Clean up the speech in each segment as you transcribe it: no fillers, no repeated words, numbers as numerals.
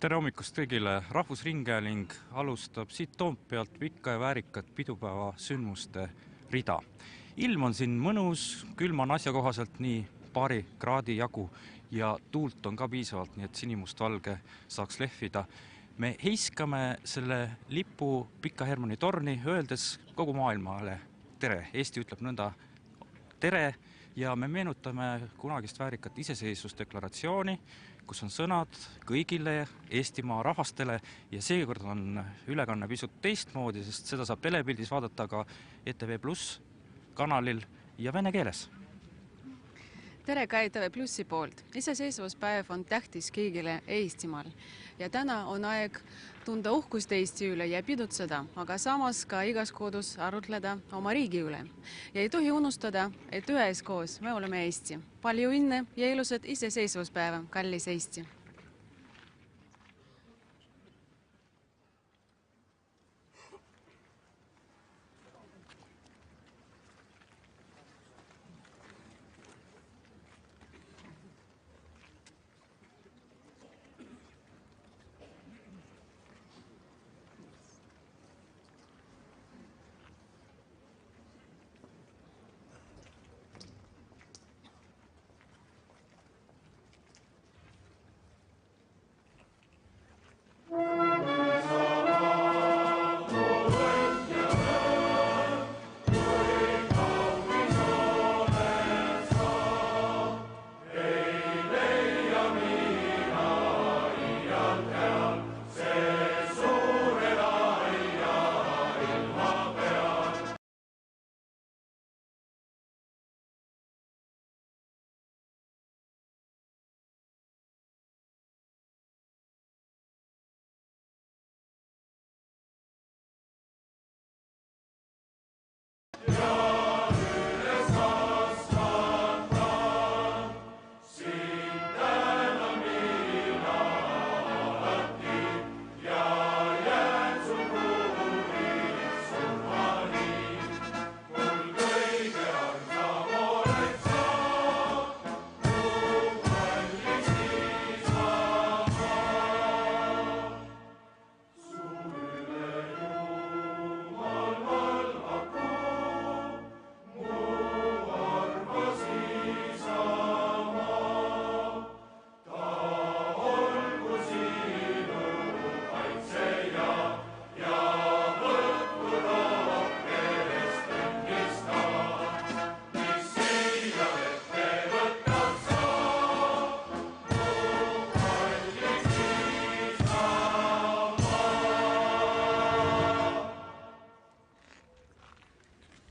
Tere hommikust kõigile! Rahvusringhääling alustab siit Toompealt pikka ja väärikat pidupäeva sündmuste rida. Ilm on siin mõnus, külm on asjakohaselt nii paari kraadi jagu ja tuult on ka piisavalt, nii et sinimustvalge saaks lehvida. Me heiskame selle lipu Pika Hermanni torni, öeldes kogu maailmale tere. Eesti ütleb nõnda tere ja me meenutame kunagist väärikat iseseisvusdeklaratsiooni, kus on sõnad kõigile Eestimaa rahvastele ja seekord on ülekanne pisut teistmoodi, sest seda saab telepildis vaadata ka ETV+ kanalil ja vene keeles. Tere ka ETV+ poolt. Iseseisvuspäev on tähtis kõigile Eestimaal ja täna on aeg tunda uhkust Eesti üle ja pidutseda, aga samas ka igas kodus arutleda oma riigi üle. Ja ei tohi unustada, et üheskoos me oleme Eesti. Palju õnne ja ilusat iseseisvuspäeva, kallis Eesti!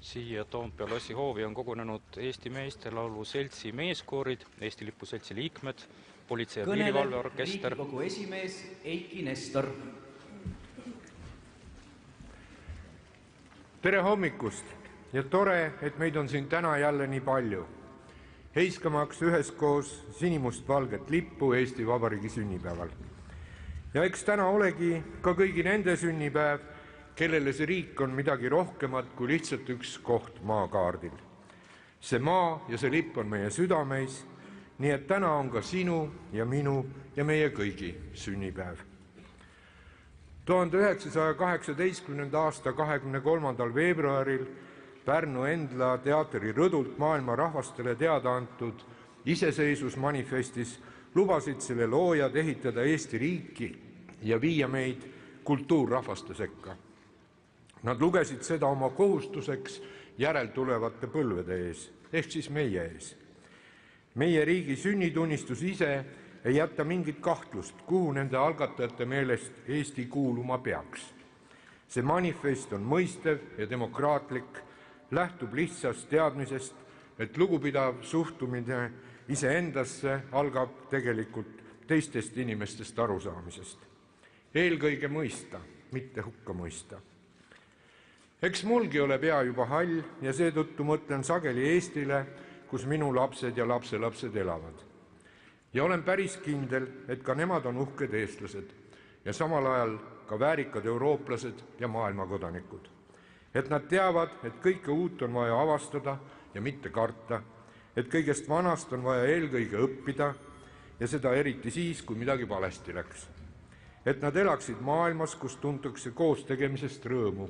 Siia Toompea lossi hoovi on kogunenud Eesti Meestelaulu Seltsi meeskoorid, Eesti Lipu Seltsi liikmed, politsei- ja piirivalveorkester. Riigikogu esimees Eiki Nestor. Tere hommikust ja tore, et meid on siin täna jälle nii palju. Heiskamaks üheskoos sinimustvalget lippu Eesti Vabariigi sünnipäeval. Ja eks täna olegi ka kõigi nende sünnipäev, kellele see riik on midagi rohkemat kui lihtsalt üks koht maakaardil. See maa ja see lipp on meie südameis, nii et täna on ka sinu ja minu ja meie kõigi sünnipäev. 1918. aasta 23. veebruaril Pärnu Endla teatri rõdult maailma rahvastele teada antud iseseisvusmanifestis lubasid selle loojad ehitada Eesti riiki ja viia meid kultuurrahvaste sekka. Nad lugesid seda oma kohustuseks järeltulevate põlvede ees, ehk siis meie ees. Meie riigi sünnitunnistus ise ei jäta mingit kahtlust, kuhu nende algatajate meelest Eesti kuuluma peaks. See manifest on mõistev ja demokraatlik, lähtub lihtsast teadmisest, et lugupidav suhtumine iseendasse algab tegelikult teistest inimestest arusaamisest. Eelkõige mõista, mitte hukka mõista. Eks mulgi ole pea juba hall ja seetõttu mõtlen sageli Eestile, kus minu lapsed ja lapselapsed elavad. Ja olen päris kindel, et ka nemad on uhked eestlased ja samal ajal ka väärikad eurooplased ja maailmakodanikud. Et nad teavad, et kõike uut on vaja avastada ja mitte karta, et kõigest vanast on vaja eelkõige õppida ja seda eriti siis, kui midagi valesti läks. et nad elaksid maailmas, kus tuntakse koos tegemisest rõõmu,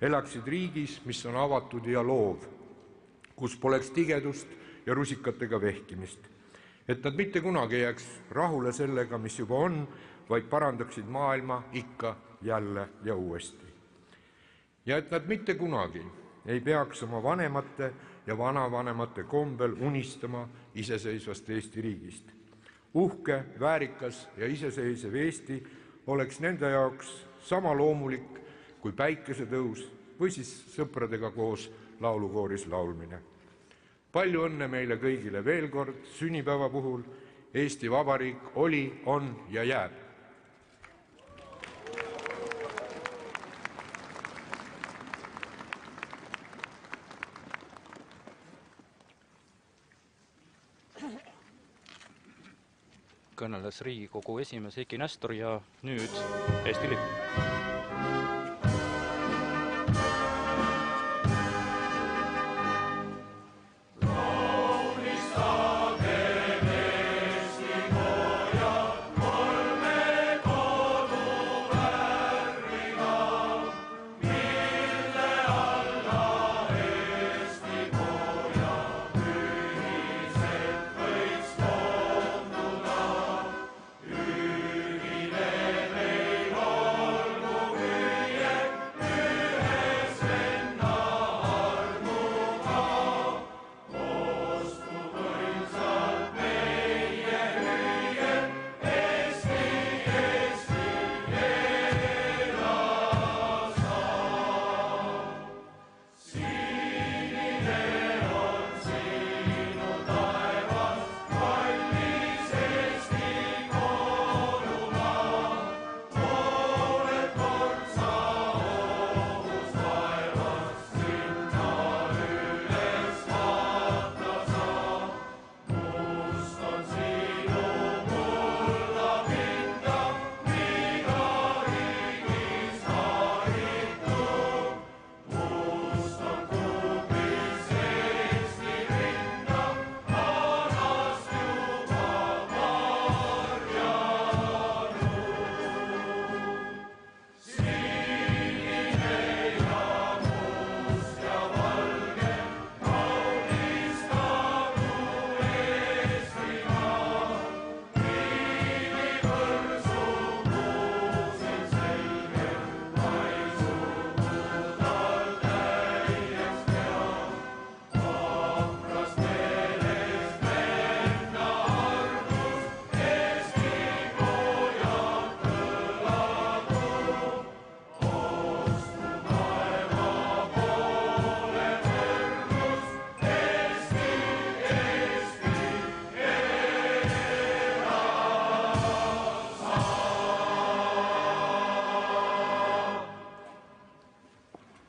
elaksid riigis, mis on avatud ja loov, kus poleks tigedust ja rusikatega vehkimist, et nad mitte kunagi ei jääks rahule sellega, mis juba on, vaid parandaksid maailma ikka, jälle ja uuesti. Ja et nad mitte kunagi ei peaks oma vanemate ja vanavanemate kombel unistama iseseisvast Eesti riigist. Uhke, väärikas ja iseseisev Eesti oleks nende jaoks sama loomulik kui päikesetõus või siis sõpradega koos laulukooris laulmine. Palju õnne meile kõigile veel kord sünnipäeva puhul. Eesti Vabariik oli, on ja jääb. Kõneles Riigikogu esimees Eiki Nestor ja nüüd Eesti lipp.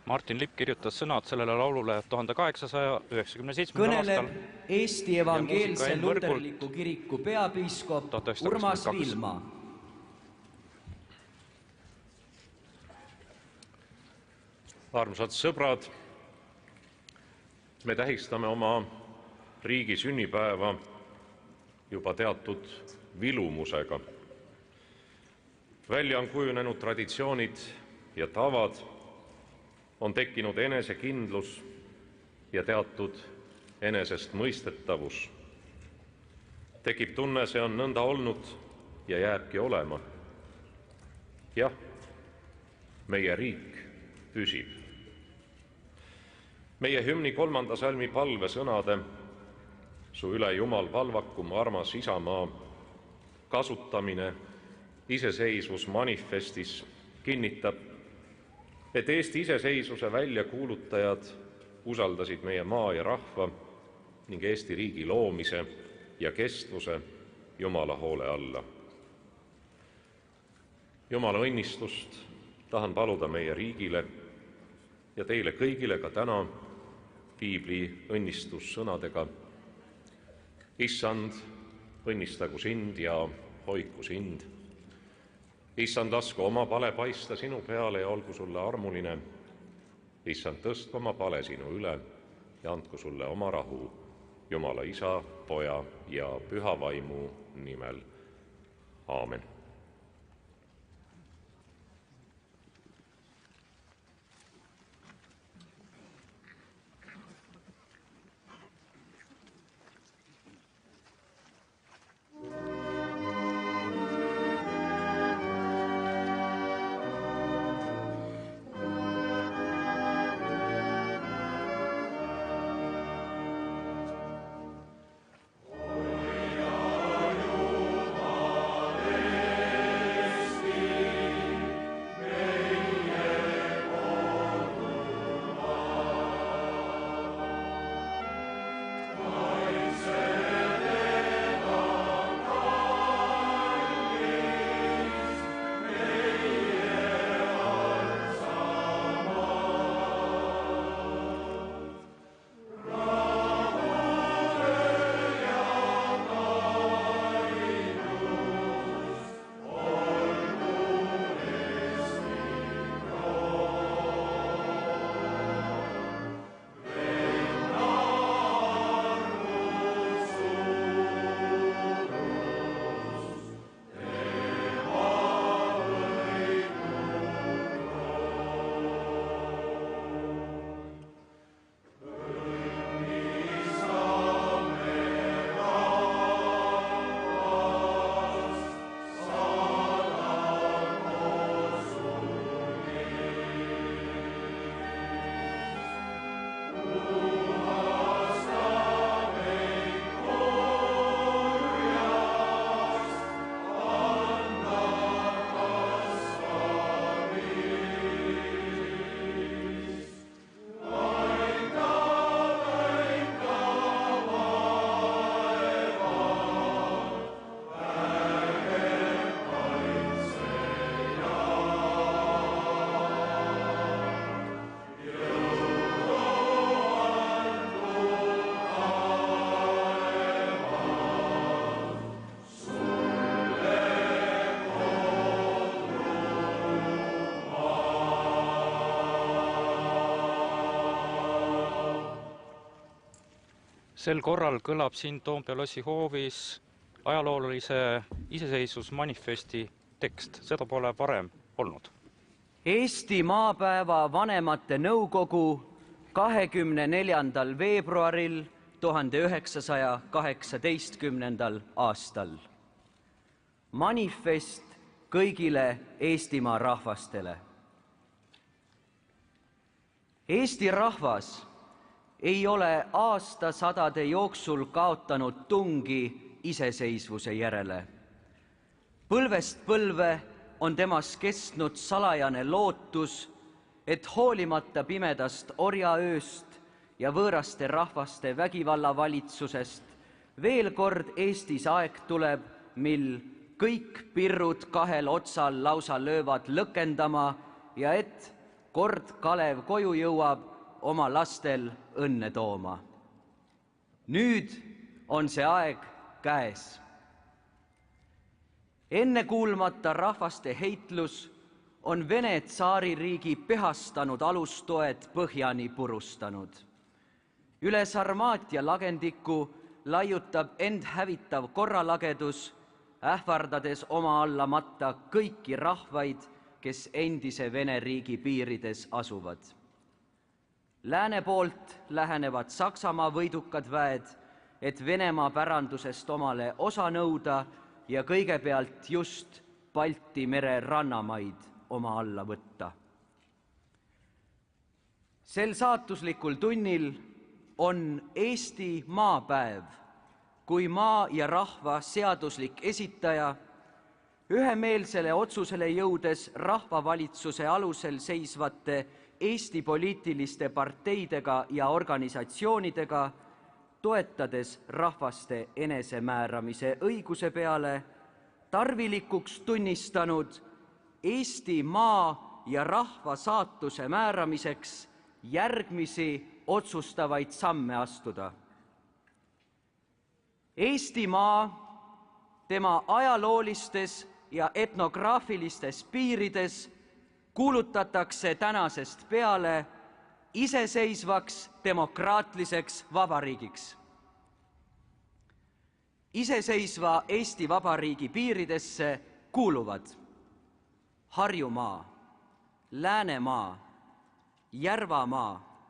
Martin Lipp kirjutas sõnad sellele laulule 1897. kõneleb aastal. Eesti Evangeelse Luterliku Kiriku peapiiskop Urmas Viilma. Armsad sõbrad, me tähistame oma riigi sünnipäeva juba teatud vilumusega. Välja on kujunenud traditsioonid ja tavad, on tekkinud enesekindlus ja teatud enesestmõistetavus. Tekib tunne, see on nõnda olnud ja jääbki olema. Jah, meie riik püsib. Meie hümni 3. salmi palvesõnade Su üle Jumal valvakum, armas Isamaa kasutamine iseseisvusmanifestis kinnitab, et Eesti iseseisvuse väljakuulutajad usaldasid meie maa ja rahva ning Eesti riigi loomise ja kestvuse Jumala hoole alla. Jumala õnnistust tahan paluda meie riigile ja teile kõigile ka täna piibli õnnistussõnadega. Issand, õnnistagu sind ja hoiku sind. Issand, lasku oma pale paista sinu peale ja olgu sulle armuline. Issand, tõstku oma pale sinu üle ja andku sulle oma rahu. Jumala Isa, Poja ja Püha Vaimu nimel. Aamen. Sel korral kõlab siin Toompea lossi hoovis ajaloolise iseseisvusmanifesti tekst. Seda pole varem olnud. Eesti maapäeva vanemate nõukogu 24. veebruaril 1918. aastal. Manifest kõigile Eestimaa rahvastele. Eesti rahvas ei ole aastasadade jooksul kaotanud tungi iseseisvuse järele. Põlvest põlve on temas kestnud salajane lootus, et hoolimata pimedast orjaööst ja võõraste rahvaste vägivallavalitsusest veel kord Eestis aeg tuleb, mil kõik pirrud kahel otsal lausa löövad lõkendama ja et kord Kalev koju jõuab oma lastel õnne tooma. Nüüd on see aeg käes. Ennekuulmata rahvaste heitlus on Vene tsaaririigi pehastanud alustoed põhjani purustanud. Üle Sarmaatia lagendiku laiutab end hävitav korralagedus, ähvardades oma alla matta kõiki rahvaid, kes endise Vene riigi piirides asuvad. Lääne poolt lähenevad Saksamaa võidukad väed, et Venemaa pärandusest omale osa nõuda ja kõigepealt just Balti mere rannamaid oma alla võtta. Sel saatuslikul tunnil on Eesti maapäev kui maa ja rahva seaduslik esitaja ühemeelsele otsusele jõudes rahvavalitsuse alusel seisvate Eesti poliitiliste parteidega ja organisatsioonidega, toetades rahvaste enesemääramise õiguse peale, tarvilikuks tunnistanud Eesti maa ja rahva saatuse määramiseks järgmisi otsustavaid samme astuda. Eesti maa, tema ajaloolistes ja etnograafilistes piirides kuulutatakse tänasest peale iseseisvaks demokraatliseks vabariigiks. Iseseisva Eesti Vabariigi piiridesse kuuluvad Harjumaa, Läänemaa, Järvamaa,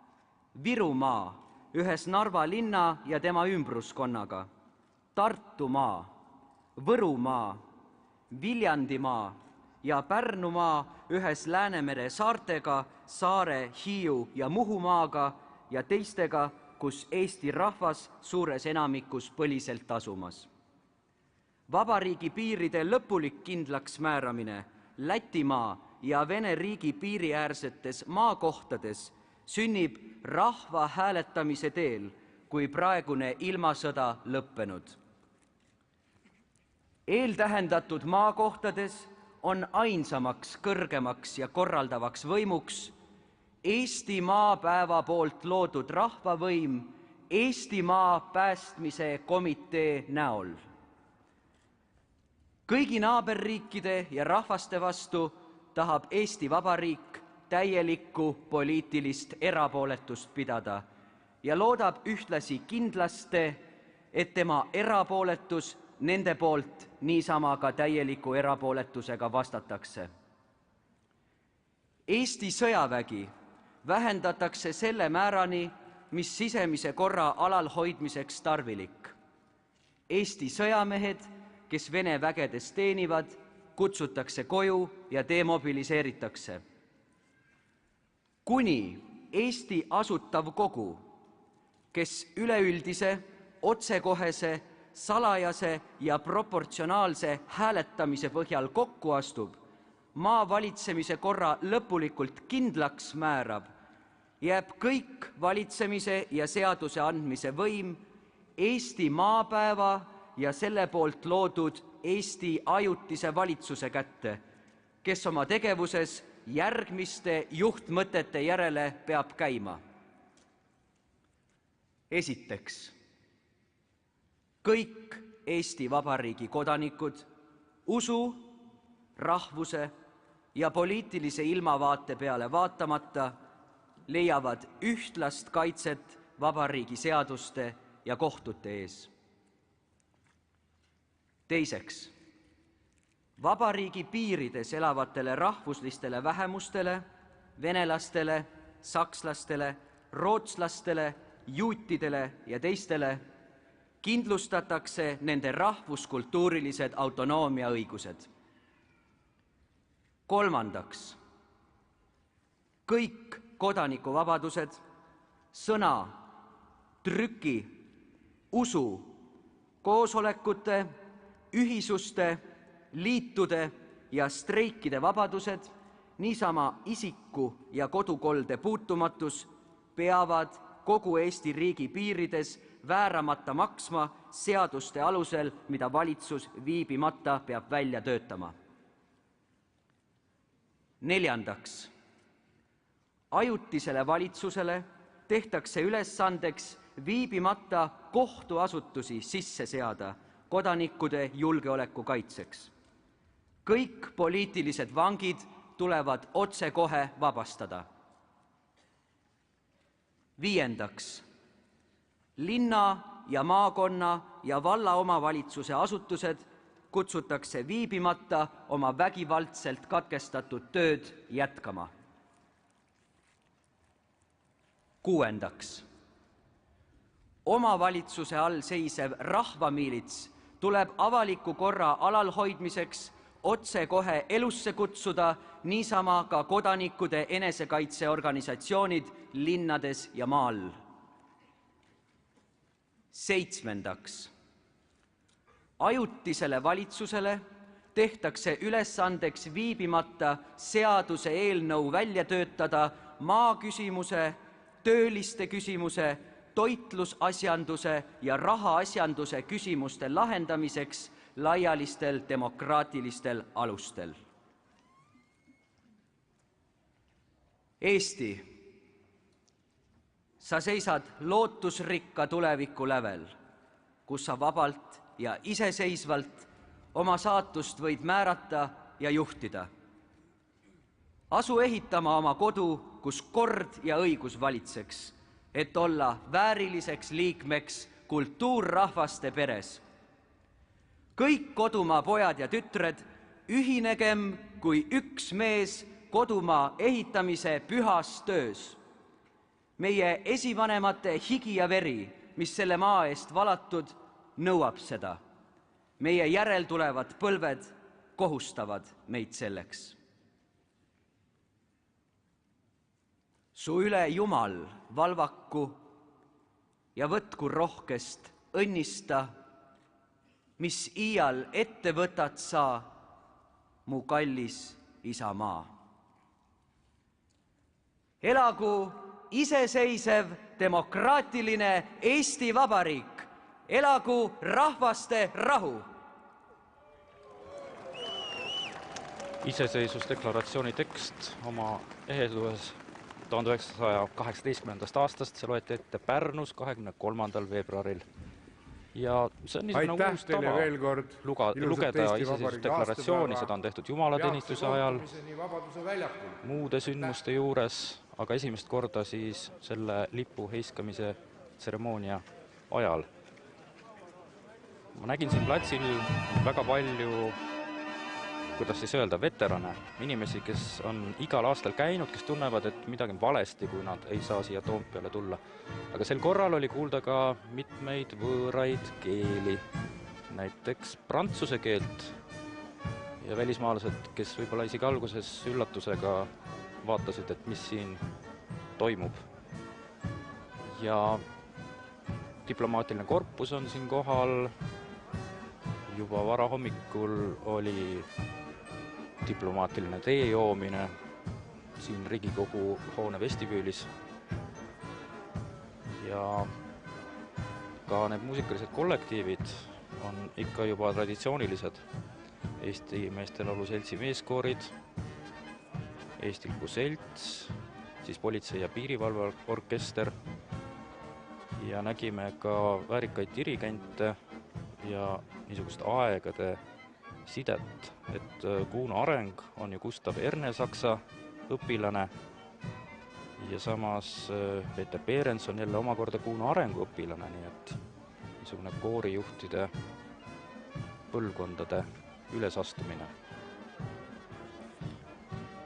Virumaa ühes Narva linna ja tema ümbruskonnaga, Tartumaa, Võrumaa, Viljandimaa ja Pärnumaa ühes Läänemere saartega, Saare, Hiiu ja Muhumaaga ja teistega, kus Eesti rahvas suures enamikus põliselt asumas. Vabariigi piiride lõpulik kindlaks määramine Lätimaa ja Vene riigi piiriäärsetes maakohtades sünnib rahva hääletamise teel, kui praegune ilmasõda lõppenud. Eeltähendatud maakohtades on ainsamaks, kõrgemaks ja korraldavaks võimuks Eesti maapäeva poolt loodud rahvavõim Eestimaa päästmise komitee näol. Kõigi naaberriikide ja rahvaste vastu tahab Eesti Vabariik täielikku poliitilist erapooletust pidada ja loodab ühtlasi kindlasti, et tema erapooletus nende poolt niisama ka täieliku erapooletusega vastatakse. Eesti sõjavägi vähendatakse selle määrani, mis sisemise korra alalhoidmiseks tarvilik. Eesti sõjamehed, kes Vene vägedes teenivad, kutsutakse koju ja demobiliseeritakse. Kuni Eesti asutav kogu, kes üleüldise, otsekohese, salajase ja proportsionaalse hääletamise põhjal kokku astub, maa valitsemise korra lõpulikult kindlaks määrab, jääb kõik valitsemise ja seaduse andmise võim Eesti maapäeva ja selle poolt loodud Eesti ajutise valitsuse kätte, kes oma tegevuses järgmiste juhtmõtete järele peab käima. Esiteks, kõik Eesti Vabariigi kodanikud usu, rahvuse ja poliitilise ilmavaate peale vaatamata leiavad ühtlast kaitset vabariigi seaduste ja kohtute ees. Teiseks, vabariigi piirides elavatele rahvuslistele vähemustele, venelastele, sakslastele, rootslastele, juutidele ja teistele kindlustatakse nende rahvuskultuurilised autonoomiaõigused. Kolmandaks, kõik kodanikuvabadused, sõna, trüki, usu, koosolekute, ühisuste, liitude ja streikide vabadused, niisama isiku ja kodukolde puutumatus peavad kogu Eesti riigi piirides vääramata maksma seaduste alusel, mida valitsus viibimata peab välja töötama. Neljandaks, ajutisele valitsusele tehtakse ülesandeks viibimata kohtuasutusi sisse seada kodanikkude julgeoleku kaitseks. Kõik poliitilised vangid tulevad otsekohe vabastada. Viiendaks, linna ja maakonna ja valla omavalitsuse asutused kutsutakse viibimata oma vägivaldselt katkestatud tööd jätkama. Kuuendaks, omavalitsuse all seisev rahvamiilits tuleb avaliku korra alalhoidmiseks otsekohe elusse kutsuda, niisama ka kodanikude enesekaitseorganisatsioonid linnades ja maal. Seitsmendaks, ajutisele valitsusele tehtakse ülesandeks viibimata seaduse eelnõu välja töötada maaküsimuse, tööliste küsimuse, toitlusasjanduse ja rahaasjanduse küsimuste lahendamiseks laialistel demokraatilistel alustel. Eesti, sa seisad lootusrikka tuleviku lävel, kus sa vabalt ja iseseisvalt oma saatust võid määrata ja juhtida. Asu ehitama oma kodu, kus kord ja õigus valitseks, et olla vääriliseks liikmeks kultuurrahvaste peres. Kõik kodumaa pojad ja tütred ühinegem kui üks mees kodumaa ehitamise pühas töös. Meie esivanemate higi ja veri, mis selle maa eest valatud, nõuab seda. Meie järeltulevad põlved kohustavad meid selleks. Su üle Jumal valvaku ja võtku rohkest õnnista, mis iial ette võtad sa, mu kallis isamaa. Elagu iseseisev demokraatiline Eesti Vabariik, elagu rahvaste rahu! Iseseisvusdeklaratsiooni tekst oma eheduses 1918. aastast, see loeti ette Pärnus 23. veebruaril. Ja see on niisugune uus tava lugeda iseseisvusdeklaratsiooni, seda on tehtud jumalateenistuse ajal, muude sündmuste juures, aga esimest korda siis selle lipu heiskamise tseremoonia ajal. Ma nägin siin platsil väga palju, kuidas siis öelda, veterane, inimesi, kes on igal aastal käinud, kes tunnevad, et midagi on valesti, kui nad ei saa siia Toompeale tulla. Aga sel korral oli kuulda ka mitmeid võõraid keeli, näiteks prantsuse keelt ja välismaalased, kes võib-olla isegi alguses üllatusega vaatasid, et mis siin toimub. Ja diplomaatiline korpus on siin kohal, juba varahommikul oli diplomaatiline tee joomine siin Riigikogu hoone vestibüülis ja ka need muusikalised kollektiivid on ikka juba traditsioonilised. Eesti Meeste Lauluseltsi meeskoorid, Eesti Lipu Selts, siis Politsei- ja Piirivalveorkester ja nägime ka väärikaid dirigente ja niisugust aegade sidet, et Kuno Areng on ju Gustav Ernesaksa õpilane ja samas Peeter Peerens on jälle omakorda Kuno Arengu õpilane, nii et niisugune koorijuhtide põlvkondade ülesastumine.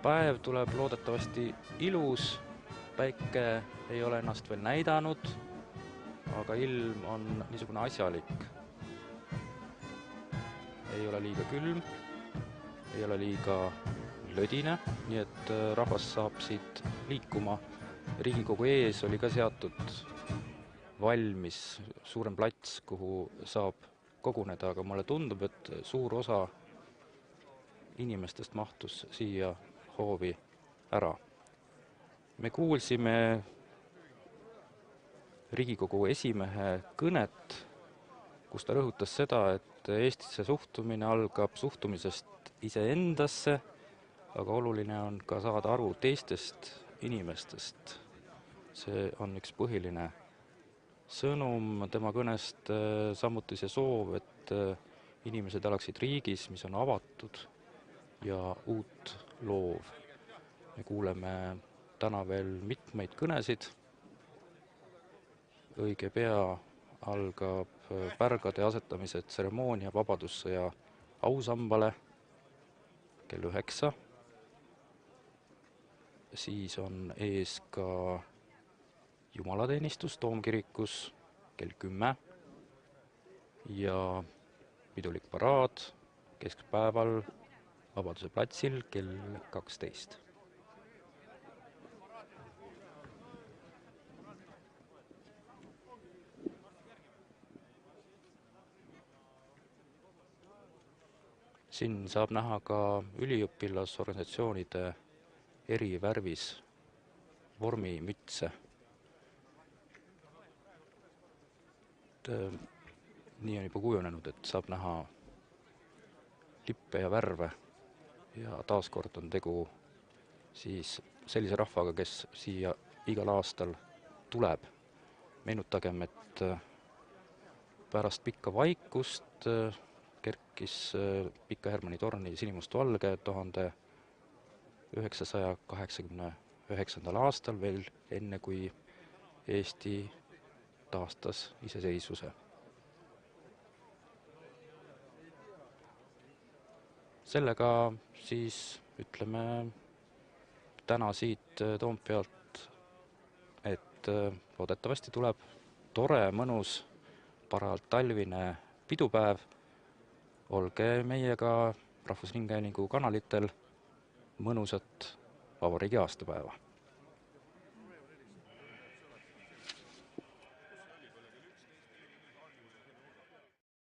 Päev tuleb loodetavasti ilus, päike ei ole ennast veel näidanud, aga ilm on niisugune asjalik. Ei ole liiga külm, ei ole liiga lödine, nii et rahvas saab siit liikuma. Riigikogu ees oli ka seatud valmis suurem plats, kuhu saab koguneda, aga mulle tundub, et suur osa inimestest mahtus siia hoovi ära. Me kuulsime Riigikogu esimehe kõnet, kus ta rõhutas seda, et Eestisse suhtumine algab suhtumisest iseendasse, aga oluline on ka saada aru teistest inimestest. See on üks põhiline sõnum tema kõnest, samuti see soov, et inimesed elaksid riigis, mis on avatud ja uut loov. Me kuuleme täna veel mitmeid kõnesid. Õige pea algab pärgade asetamise tseremoonia Vabadussõja ausambale kell 9. Siis on ees ka jumalateenistus Toomkirikus kell 10 ja pidulik paraad keskpäeval Vabaduse platsil kell 12. Siin saab näha ka üliõpilasorganisatsioonide eri värvis vormimütse. Nii on juba kujunenud, et saab näha lippe ja värve ja taaskord on tegu siis sellise rahvaga, kes siia igal aastal tuleb. Meenutagem, et pärast pikka vaikust kerkis Pika Hermanni torni sinimustvalge 1989. aastal, veel enne kui Eesti taastas iseseisvuse. Sellega siis ütleme täna siit Toompealt, et loodetavasti tuleb tore, mõnus, parajalt talvine pidupäev. Olge meiega Rahvusringhäälingu kanalitel. Mõnusat vabariigi aastapäeva!